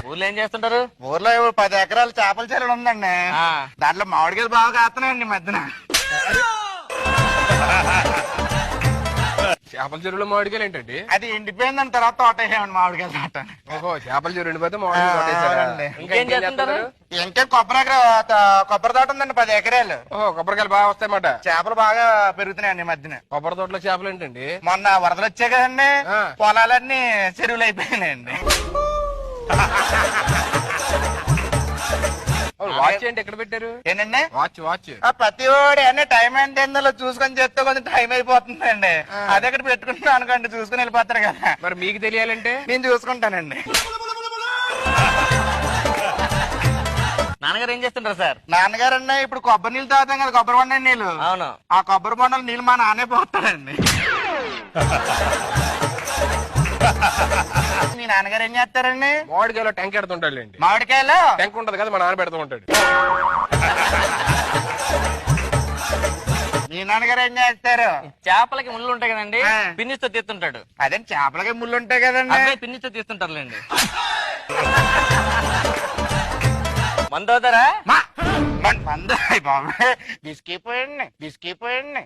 ఊర్లో ఏం చేస్తుంటారు? ఊర్లో 10 ఎకరాలు చేపల చెరువు ఉందండి. దాంట్లో మామిడికాయలు బాగా కాస్తున్నాయండి మధ్యన. చేపల చెరువులో మామిడికాయలు ఏంటండి? అది ఎండిపోయిందని తర్వాత తోట వేసామండి మామిడికాయలు తోట. ఓహో, చేపల చెరువు ఎండిపోతే మామిడికాయలు తోటేశారా? ఇంకేం చేస్తుంటారు? ఇంకా కొబ్బరి తోట ఉందండి 10 ఎకరాలు. ఓహో, కొబ్బరికాయలు బాగా వస్తాయన్నమాట. చేపలు బాగా పెరుగుతున్నాయండి ఈ మధ్యన. కొబ్బరి తోటలో చేపలు ఏంటండి? మొన్న వరదలు వచ్చాయి కదండి, పొలాలన్నీ చెరువులు అయిపోయినాయండి. వాచ్ ఏంటి ఎక్కడ పెట్టారు? ఏంటండి వాచ్ ప్రతి ఓడి అన్ని టైం ఎంత ఏందో చూసుకొని చెప్తే కొంచెం టైం అయిపోతుందండి. అదే ఇక్కడ పెట్టుకుంటున్నాను అనుకోండి, చూసుకుని వెళ్ళిపోతారు కదా. మరి మీకు తెలియాలంటే నేను చూసుకుంటానండి. నాన్నగారు ఏం చేస్తుంటారు సార్? నాన్నగారు అన్న ఇప్పుడు కొబ్బరి నీళ్ళు తాగుతాం కదా, కొబ్బరి బొండ నీళ్ళు. అవును. ఆ కొబ్బరి బొండలు నీళ్ళు మా నాన్నే పోతాడండి. మీ నాన్నగారు ఏం చేస్తారండి? మామిడికాయలో టెంక్ ఎడుతుంటాడులేండి. మామిడికాయలు టెంక్ ఉంటది కదా, మా నాన్న పెడుతూ ఉంటాడు. మీ నాన్నగారు ఏం చేస్తారు? చేపలకి ముళ్ళు ఉంటాయి కదండి, పిన్నిస్తో తీస్తుంటాడు. అదే చేపలకి ముళ్ళు ఉంటాయి కదండి, అబ్బాయి పిన్నిస్తో తీస్తుంటారులేండి. మందు అవుతారా? బాబు బిస్కీ పోయండి.